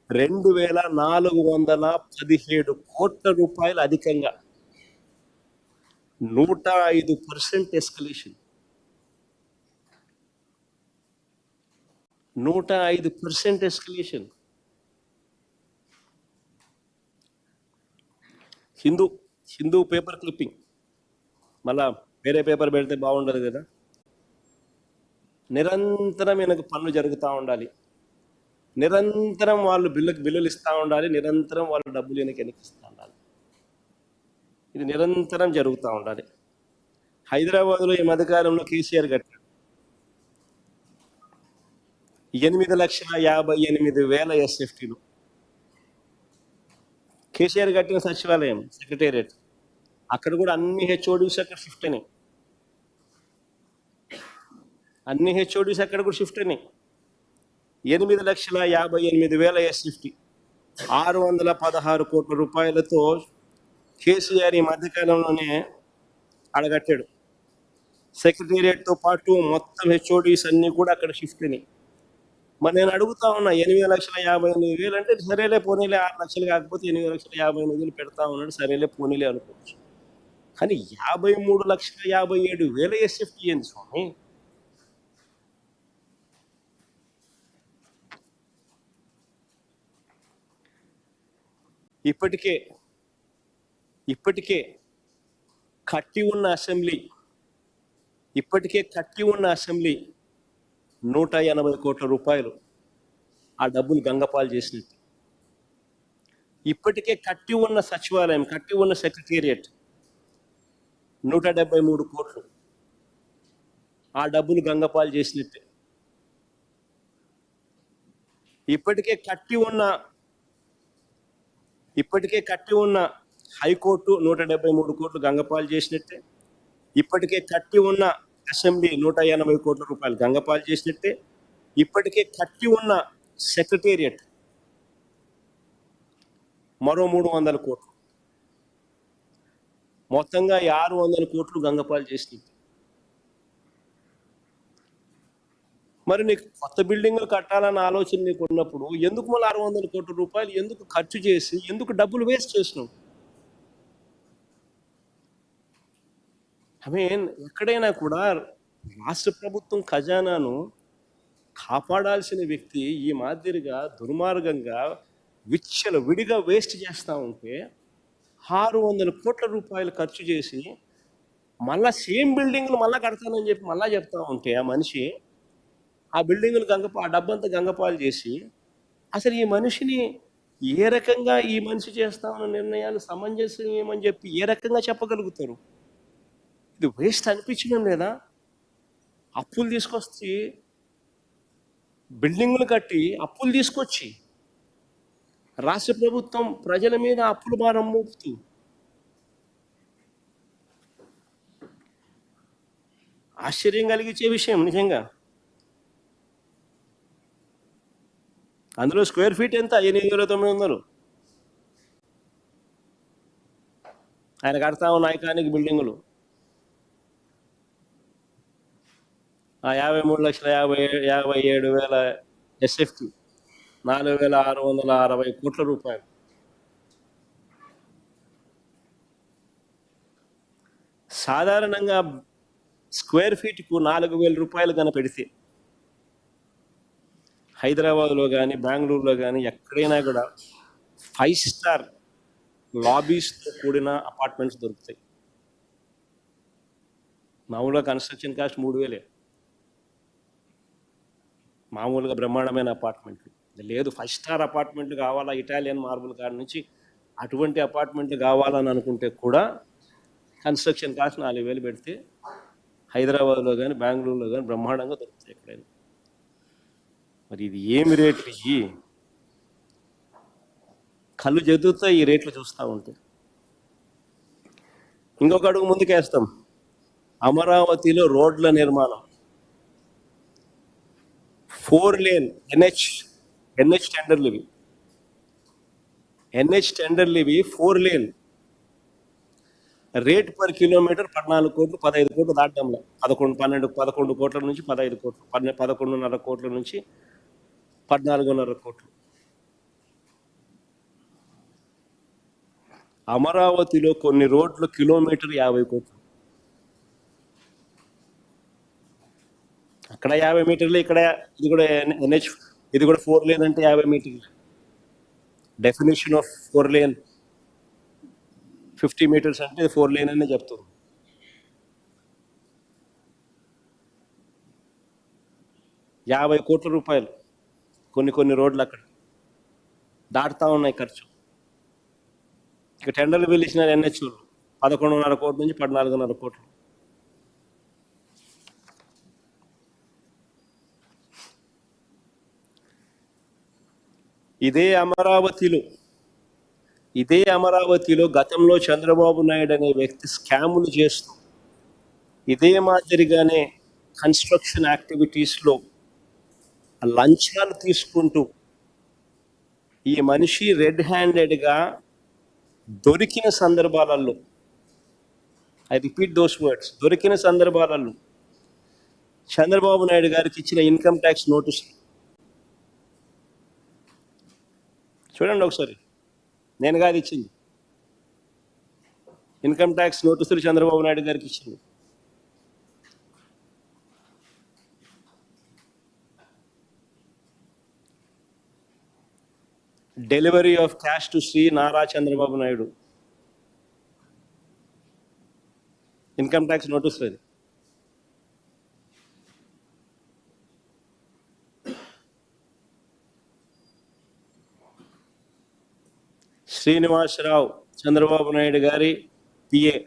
2417 కోట్ల రూపాయలు అధికంగా 105% escalation. 105% escalation. Hindu paper clipping, మళ్ళా వేరే పేపర్ పెడితే బాగుండదు కదా. నిరంతరం వెనక పనులు జరుగుతూ ఉండాలి, నిరంతరం వాళ్ళు బిల్లులు ఇస్తూ ఉండాలి, నిరంతరం వాళ్ళు డబ్బులు వెనక్కిస్తూ ఉండాలి. ఇది నిరంతరం జరుగుతూ ఉండాలి. హైదరాబాద్లో ఈ మధ్యకాలంలో కేసీఆర్ కట్టాడు 8,58,000 ఎస్ఎఫ్టీలు. కేసీఆర్ కట్టిన సచివాలయం సెక్రటేరియట్, అక్కడ కూడా అన్ని హెచ్ఓడీస్ అక్కడ షిఫ్ట్ అయినాయి. అన్ని హెచ్ఓడీస్ అక్కడ కూడా షిఫ్ట్ అయినాయి. 8,58,000 ఎస్ఎఫ్టీ, 616 కోట్ల రూపాయలతో కేసీఆర్ ఈ మధ్యకాలంలోనే అడగట్టాడు. సెక్రటేరియట్తో పాటు మొత్తం హెచ్ఓడీస్ అన్నీ కూడా అక్కడ షిఫ్ట్ అయినాయి. మరి నేను అడుగుతా ఉన్నా, 8,58,000 అంటే సరేలే పోనీలే, 6 లక్షలు కాకపోతే 8,58,000 పెడతా ఉన్నాడు, సరేలే పోనీలే అనుకోవచ్చు. కానీ 53,57,000 ఎస్ఎఫ్టీ ఏంది స్వామి? ఇప్పటికే కట్టి ఉన్న అసెంబ్లీ 180 కోట్ల రూపాయలు ఆ డబ్బులు గంగపాలు చేసినట్టు. ఇప్పటికే కట్టి ఉన్న సచివాలయం, కట్టి ఉన్న సెక్రటేరియట్ 173 కోట్లు ఆ డబ్బులు గంగపాలు చేసినట్టే. ఇప్పటికే కట్టి ఉన్న హైకోర్టు 173 కోట్లు గంగపాలు చేసినట్టే. ఇప్పటికే కట్టి ఉన్న అసెంబ్లీ 180 కోట్ల రూపాయలు గంగపాలు చేసినట్టే. ఇప్పటికే కట్టి ఉన్న సెక్రటేరియట్ మరో 300 కోట్లు, మొత్తంగా 600 కోట్లు గంగపాలు చేసినట్టు. మరి నీకు కొత్త బిల్డింగులు కట్టాలన్న ఆలోచన నీకు ఉన్నప్పుడు ఎందుకు మళ్ళీ 600 కోట్ల రూపాయలు ఎందుకు ఖర్చు చేసి ఎందుకు డబ్బులు వేస్ట్ చేసినావు? ఎక్కడైనా కూడా రాష్ట్ర ప్రభుత్వం ఖజానాను కాపాడాల్సిన వ్యక్తి ఈ మాదిరిగా దుర్మార్గంగా విడిగా వేస్ట్ చేస్తూ ఉంటే 600 కోట్ల రూపాయలు ఖర్చు చేసి మళ్ళా సేమ్ బిల్డింగ్లు మళ్ళీ కడతానని చెప్పి మళ్ళీ చెప్తా ఉంటే ఆ మనిషి ఆ బిల్డింగులు ఆ డబ్బంతా గంగపాలు చేసి అసలు ఈ మనిషిని ఏ రకంగా ఈ మనిషి చేస్తా ఉన్న నిర్ణయాలు సమంజసం ఏమని చెప్పి ఏ రకంగా చెప్పగలుగుతారు? ఇది వేస్ట్ అనిపించడం లేదా? అప్పులు తీసుకొచ్చి బిల్డింగులు కట్టి అప్పులు తీసుకొచ్చి రాష్ట్ర ప్రభుత్వం ప్రజల మీద అప్పుల భారం మోపుతూ ఆశ్చర్యం కలిగించే విషయం నిజంగా. అందులో స్క్వేర్ ఫీట్ ఎంత? 8,900. ఆయన కడతా ఉన్న ఐకానిక్ బిల్డింగులు ఆ 53,57,000 ఎస్ఎఫ్టీ 4,660 కోట్ల రూపాయలు. సాధారణంగా స్క్వేర్ ఫీట్కు 4,000 రూపాయలు కన్నా పెడితే హైదరాబాద్లో కానీ బెంగళూరులో కానీ ఎక్కడైనా కూడా 5 స్టార్ లాబీస్తో కూడిన అపార్ట్మెంట్స్ దొరుకుతాయి. మామూలుగా కన్స్ట్రక్షన్ కాస్ట్ 3,000, మామూలుగా బ్రహ్మాండమైన అపార్ట్మెంట్లు. లేదు 5 స్టార్ అపార్ట్మెంట్లు కావాలా, ఇటాలియన్ మార్బుల్ కాడ నుంచి అటువంటి అపార్ట్మెంట్లు కావాలని అనుకుంటే కూడా కన్స్ట్రక్షన్ కాస్ట్ 4,000 పెడితే హైదరాబాద్లో కానీ బెంగళూరులో కానీ బ్రహ్మాండంగా దొరుకుతాయి ఎక్కడైనా. మరి ఇది ఏమి రేట్లు? ఇవి కళ్ళు జదుగుతాయి ఈ రేట్లు చూస్తూ ఉంటే. ఇంకొక అడుగు ముందుకేస్తాం. అమరావతిలో రోడ్ల నిర్మాణం 4 లేన్ ఎన్హెచ్ టెండర్లు ఇవి 4 లేన్. రేట్ పర్ కిలోమీటర్ 14 కోట్లు 15 కోట్లు దాటంలో 11 కోట్ల నుంచి 15 కోట్లు, 11.5 కోట్ల నుంచి 14.5 కోట్లు. అమరావతిలో కొన్ని రోడ్లు కిలోమీటర్ 50 కోట్లు. అక్కడ 50 మీటర్లు, ఇక్కడ ఇది కూడా ఎన్హెచ్, ఇది కూడా 4 లేన్ అంటే 50 మీటర్లు. డెఫినేషన్ ఆఫ్ 4 లేన్ 50 మీటర్స్ అంటే 4 లేన్ అనే చెప్తుంది. ₹50 కోట్ల కొన్ని రోడ్లు అక్కడ దాటుతా ఉన్నాయి ఖర్చు. ఇక టెండర్లు పిలిచిన ఎన్హెచ్లు 11.5 కోట్ల నుంచి 14.5 కోట్లు. ఇదే అమరావతిలో గతంలో చంద్రబాబు నాయుడు అనే వ్యక్తి స్కాములు చేస్తూ ఇదే మాదిరిగానే కన్స్ట్రక్షన్ యాక్టివిటీస్లో లంచాలు తీసుకుంటూ ఈ మనిషి రెడ్ హ్యాండెడ్గా దొరికిన సందర్భాలలో, ఐ రిపీట్ దోస్ వర్డ్స్, దొరికిన సందర్భాలలో చంద్రబాబు నాయుడు గారికి ఇచ్చిన ఇన్కమ్ ట్యాక్స్ నోటీస్ చూడండి ఒకసారి. నేను కాదు ఇచ్చింది, ఇన్కమ్ ట్యాక్స్ నోటీసులు చంద్రబాబు నాయుడు గారికి ఇచ్చింది. Delivery of cash to Shri Nara Chandrababu Naidu, income tax నోటీసులు అది. శ్రీనివాసరావు చంద్రబాబు నాయుడు గారి పిఏ,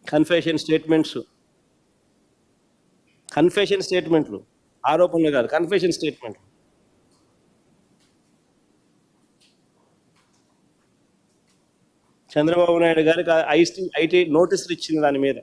కన్ఫెషన్ స్టేట్మెంట్లు, ఆరోపణలు కాదు, కన్ఫెషన్ స్టేట్మెంట్లు. చంద్రబాబు నాయుడు గారికి ఐటీ నోటీసులు ఇచ్చింది, దాని మీద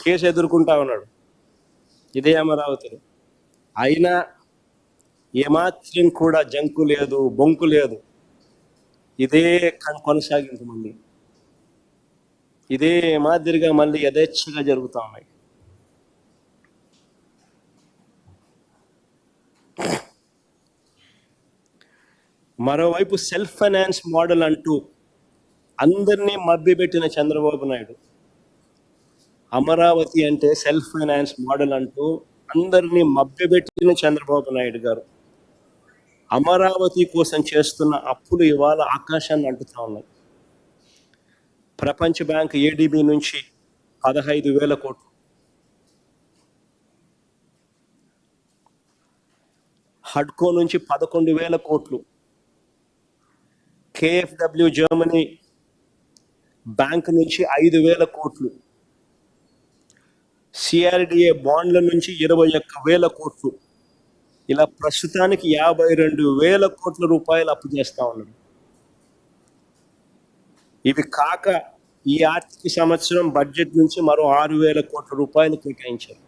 కేసు ఎదుర్కొంటా ఉన్నాడు ఇదే అమరావతిలో. అయినా ఏమాత్రం కూడా జంకు లేదు, బొంకు లేదు. ఇదే కొనసాగింపు, మళ్ళీ ఇదే మాదిరిగా మళ్ళీ యథేచ్ఛగా జరుగుతూ ఉన్నాయి. మరోవైపు సెల్ఫ్ ఫైనాన్స్ మోడల్ అంటూ అందరినీ మభ్యపెట్టిన చంద్రబాబు నాయుడు, అమరావతి అంటే సెల్ఫ్ ఫైనాన్స్ మోడల్ అంటూ అందరినీ మభ్యపెట్టిన చంద్రబాబు నాయుడు గారు అమరావతి కోసం చేస్తున్న అప్పులు ఇవాళ ఆకాశాన్ని అంటుతా ఉన్నాయి. ప్రపంచ బ్యాంక్ ఏడీబీ నుంచి 15,000 కోట్లు, హడ్కో నుంచి 11,000 కోట్లు, కేఎఫ్డబ్ల్యూ జర్మనీ బ్యాంక్ నుంచి 5,000 కోట్లు, సిఆర్డిఏ బాండ్ల నుంచి 21,000 కోట్లు, ఇలా ప్రస్తుతానికి 52,000 కోట్ల రూపాయలు అప్పు చేస్తా ఉన్నాడు. ఇవి కాక ఈ ఆర్థిక సంవత్సరం బడ్జెట్ నుంచి మరో 6,000 కోట్ల రూపాయలు కేటాయించారు.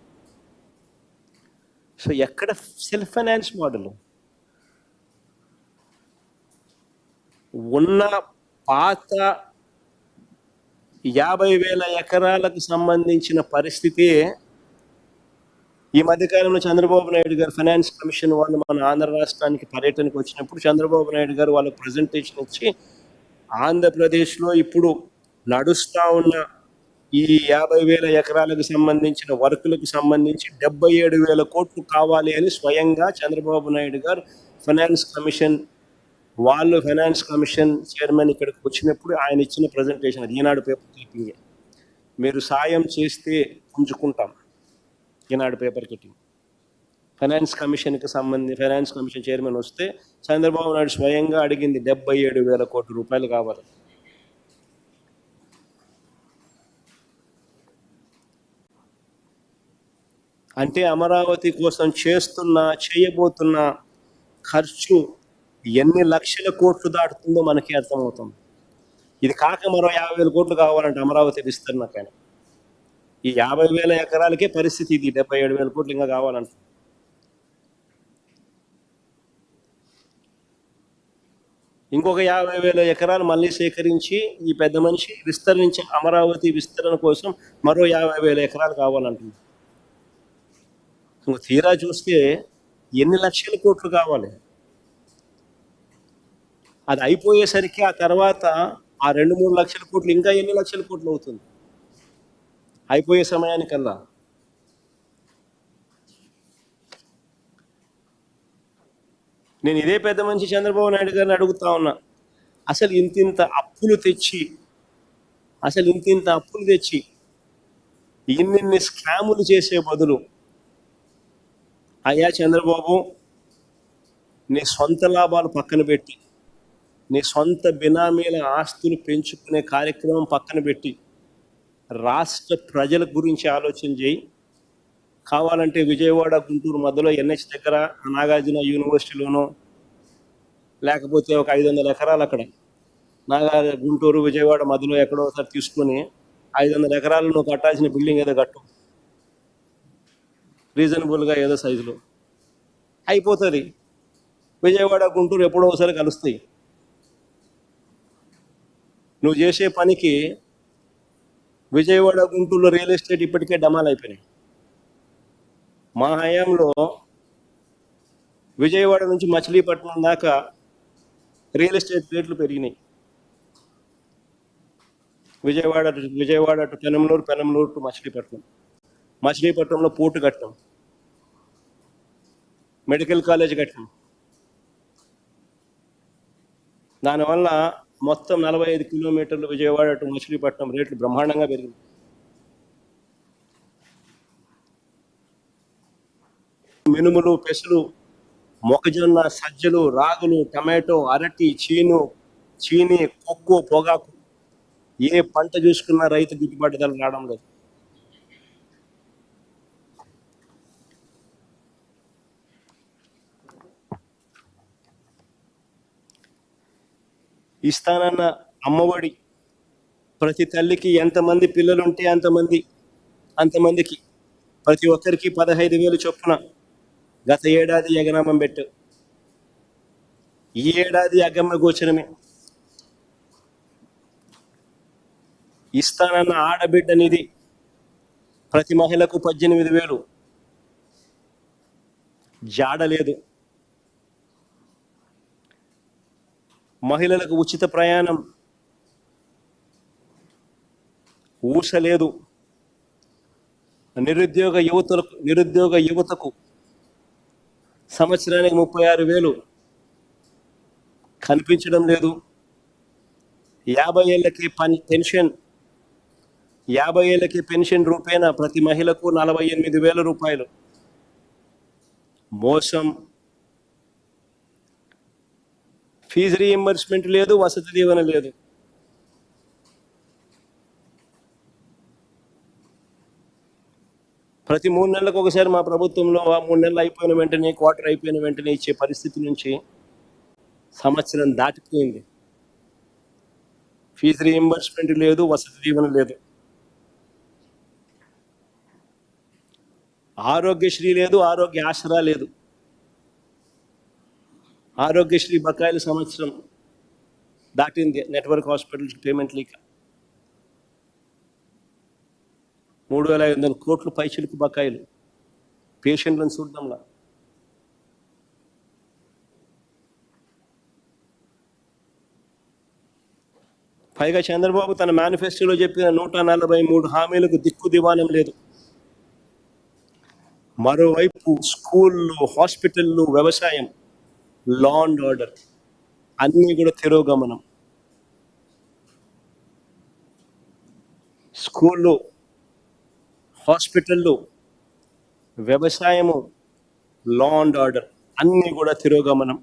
సో ఎక్కడ సెల్ఫ్ ఫైనాన్స్ మోడల్? ఉన్న పాత 50,000 ఎకరాలకు సంబంధించిన పరిస్థితి ఈ మధ్యకాలంలో చంద్రబాబు నాయుడు గారు ఫైనాన్స్ కమిషన్ వాళ్ళు మన ఆంధ్ర రాష్ట్రానికి పర్యటనకు వచ్చినప్పుడు చంద్రబాబు నాయుడు గారు వాళ్ళకు ప్రజెంటేషన్ ఇచ్చి, ఆంధ్రప్రదేశ్లో ఇప్పుడు నడుస్తూ ఉన్న ఈ 50,000 ఎకరాలకు సంబంధించిన వర్కులకు సంబంధించి 77,000 కోట్లు కావాలి అని స్వయంగా చంద్రబాబు నాయుడు గారు ఫైనాన్స్ కమిషన్ చైర్మన్ ఇక్కడికి వచ్చినప్పుడు ఆయన ఇచ్చిన ప్రజెంటేషన్ అది. Eenadu paper clipping. మీరు సాయం చేస్తే పుంజుకుంటాం, Eenadu paper clipping. Finance commission chairman వస్తే చంద్రబాబు నాయుడు స్వయంగా అడిగింది 77,000 కోట్ల రూపాయలు కావాలి. అంటే అమరావతి కోసం చేయబోతున్న ఖర్చు ఎన్ని లక్షల కోట్లు దాటుతుందో మనకి అర్థమవుతుంది. ఇది కాక మరో 50,000 కోట్లు కావాలంటే అమరావతి విస్తరణకైనా. ఈ 50,000 ఎకరాలకే పరిస్థితి ఇది, 77,000 కోట్లు ఇంకా కావాలంట. ఇంకొక 50,000 ఎకరాలు మళ్ళీ సేకరించి ఈ పెద్ద మనిషి విస్తరించి అమరావతి విస్తరణ కోసం మరో 50,000 ఎకరాలు కావాలంటుంది. ఇంకో తీరా చూస్తే ఎన్ని లక్షల కోట్లు కావాలి. అది అయిపోయేసరికి ఆ తర్వాత ఆ 2-3 లక్షల కోట్లు ఇంకా ఎన్ని లక్షల కోట్లు అవుతుంది అయిపోయే సమయానికల్లా. నేను ఇదే పెద్ద మనిషి చంద్రబాబు నాయుడు గారిని అడుగుతా ఉన్నా, అసలు ఇంతింత అప్పులు తెచ్చి ఇన్నిన్ని స్కాములు చేసే బదులు, అయ్యా చంద్రబాబు, నీ సొంత లాభాలు పక్కన పెట్టి, నీ సొంత బినామీల ఆస్తులు పెంచుకునే కార్యక్రమం పక్కన పెట్టి రాష్ట్ర ప్రజల గురించి ఆలోచన చేయి. కావాలంటే విజయవాడ గుంటూరు మధ్యలో NH దగ్గర నాగార్జున యూనివర్సిటీలోనో, లేకపోతే ఒక 500 ఎకరాలు అక్కడ గుంటూరు విజయవాడ మధ్యలో ఎక్కడో ఒకసారి తీసుకొని 500 ఎకరాలు నువ్వు కట్టాల్సిన బిల్డింగ్ ఏదో కట్టు, రీజనబుల్గా ఏదో సైజులో అయిపోతుంది. విజయవాడ గుంటూరు ఎప్పుడో ఒకసారి కలుస్తాయి. నువ్వు చేసే పనికి విజయవాడ గుంటూరులో రియల్ ఎస్టేట్ ఇప్పటికే డమాల్ అయిపోయినాయి. మా హయాంలో విజయవాడ నుంచి మచిలీపట్నం దాకా రియల్ ఎస్టేట్ రేట్లు పెరిగినాయి. విజయవాడ టు పెనమలూరు టు మచిలీపట్నంలో పోర్టు కట్టాం, మెడికల్ కాలేజ్ కట్టాం. దానివల్ల మొత్తం 45 కిలోమీటర్లు విజయవాడ టు మచిలీపట్నం రేట్లు బ్రహ్మాండంగా పెరిగింది. మినుములు, పెసలు, మొక్కజొన్న, సజ్జలు, రాగులు, టమాటో, అరటి, చీని, కొక్కు, పొగాకు, ఏ పంట చూసుకున్నా రైతు గిట్టుబాటు ధర రావడం లేదు. ఇస్తానన్న అమ్మఒడి ప్రతి తల్లికి ఎంతమంది పిల్లలుంటే అంతమందికి ప్రతి ఒక్కరికి 15,000 చొప్పున గత ఏడాది ఎగనామం పెట్టు. ఈ ఏడాది అగమ్య గోచరమే. ఇస్తానన్న ఆడబిడ్డ నిధి ప్రతి మహిళకు 18,000 జాడలేదు. మహిళలకు ఉచిత ప్రయాణం ఊసలేదు. నిరుద్యోగ యువతకు సంవత్సరానికి 36,000 కనిపించడం లేదు. 50 ఏళ్ళకి పెన్షన్ రూపేణా ప్రతి మహిళకు 48,000 రూపాయలు. మోసం. ఫీజు రీయింబర్స్మెంట్ లేదు, వసతి దీవెన లేదు. ప్రతి 3 నెలలకు ఒకసారి మా ప్రభుత్వంలో 3 నెలలు అయిపోయిన వెంటనే, క్వార్టర్ అయిపోయిన వెంటనే ఇచ్చే పరిస్థితి నుంచి సంవత్సరం దాటిపోయింది. ఫీజు రీయింబర్స్మెంట్ లేదు, వసతి దీవెన లేదు. ఆరోగ్యశ్రీ లేదు, ఆరోగ్య ఆసరా లేదు. ఆరోగ్యశ్రీ బకాయిలు సంవత్సరం దాటింది. నెట్వర్క్ హాస్పిటల్స్ పేమెంట్ లీక్ 3,500 కోట్లు పైచిలకు బకాయిలు పేషెంట్లను చూడడంలా. పైగా చంద్రబాబు తన మేనిఫెస్టోలో చెప్పిన 143 హామీలకు దిక్కు దివానం లేదు. మరోవైపు స్కూళ్ళు, హాస్పిటళ్ళు, వ్యవసాయం, లా అండ్ ఆర్డర్ అన్నీ కూడా తిరోగమనం. స్కూళ్ళు, హాస్పిటళ్ళు, వ్యవసాయము, లా అండ్ ఆర్డర్ అన్నీ కూడా తిరోగమనం.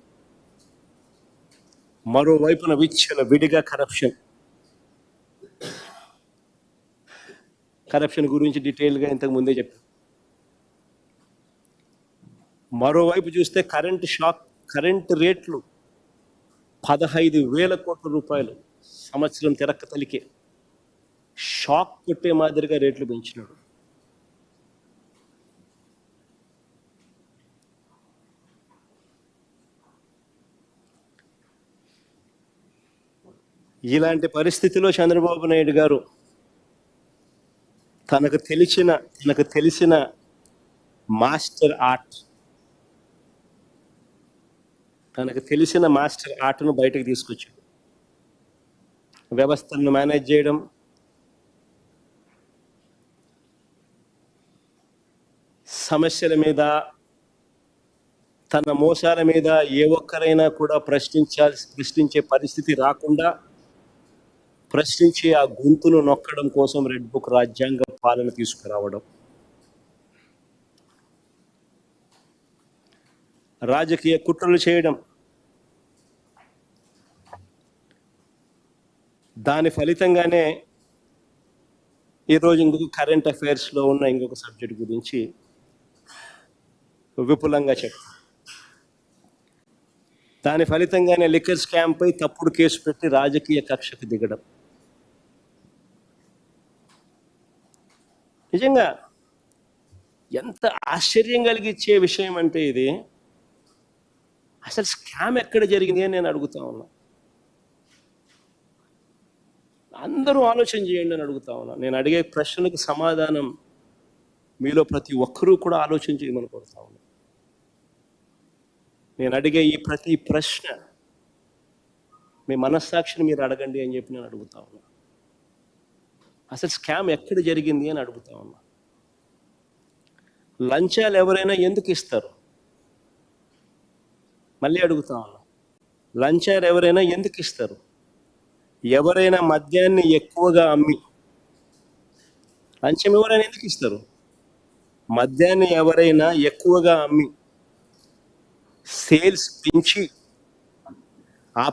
మరోవైపున విడిగా కరప్షన్ గురించి డీటెయిల్గా ఇంతకు ముందే చెప్పాను. మరోవైపు చూస్తే కరెంట్ రేట్లు 15,000 కోట్ల రూపాయలు సంవత్సరం తిరక్క తలికే షాక్ కొట్టే మాదిరిగా రేట్లు పెంచినాడు. ఇలాంటి పరిస్థితిలో చంద్రబాబు నాయుడు గారు తనకు తెలిసిన మాస్టర్ ఆర్ట్ను బయటకు తీసుకొచ్చాడు. వ్యవస్థలను మేనేజ్ చేయడం, సమస్యల మీద, తన మోసాల మీద ఏ ఒక్కరైనా కూడా ప్రశ్నించే పరిస్థితి రాకుండా ప్రశ్నించి ఆ గొంతును నొక్కడం కోసం రెడ్ బుక్ రాజ్యాంగ పాలన తీసుకురావడం, రాజకీయ కుట్రలు చేయడం, దాని ఫలితంగానే ఈరోజు ఇంకొక కరెంట్ అఫైర్స్లో ఉన్న ఇంకొక సబ్జెక్ట్ గురించి విపులంగా చెప్తాను. దాని ఫలితంగానే లిక్కర్ స్కామ్పై తప్పుడు కేసు పెట్టి రాజకీయ కక్షకు దిగడం. నిజంగా ఎంత ఆశ్చర్యం కలిగించే విషయం అంటే ఇది. అసలు స్కామ్ ఎక్కడ జరిగింది అని నేను అడుగుతా ఉన్నా. అందరూ ఆలోచన చేయండి అని అడుగుతా ఉన్నా. నేను అడిగే ప్రశ్నలకు సమాధానం మీలో ప్రతి ఒక్కరూ కూడా ఆలోచన చేయమని కోరుతా ఉన్నా. నేను అడిగే ఈ ప్రతి ప్రశ్న మీ మనస్సాక్షిని మీరు అడగండి అని చెప్పి నేను అడుగుతా ఉన్నా. అసలు స్కామ్ ఎక్కడ జరిగింది అని అడుగుతా ఉన్నా. లంచాలు ఎవరైనా ఎందుకు ఇస్తారు? మళ్ళీ అడుగుతా ఉన్నా. లంచాలు ఎవరైనా ఎందుకు ఇస్తారు? ఎవరైనా మద్యాన్ని ఎక్కువగా అమ్మి, లంచం ఎవరైనా ఎందుకు ఇస్తారు? మద్యాన్ని ఎవరైనా ఎక్కువగా అమ్మి సేల్స్ పెంచి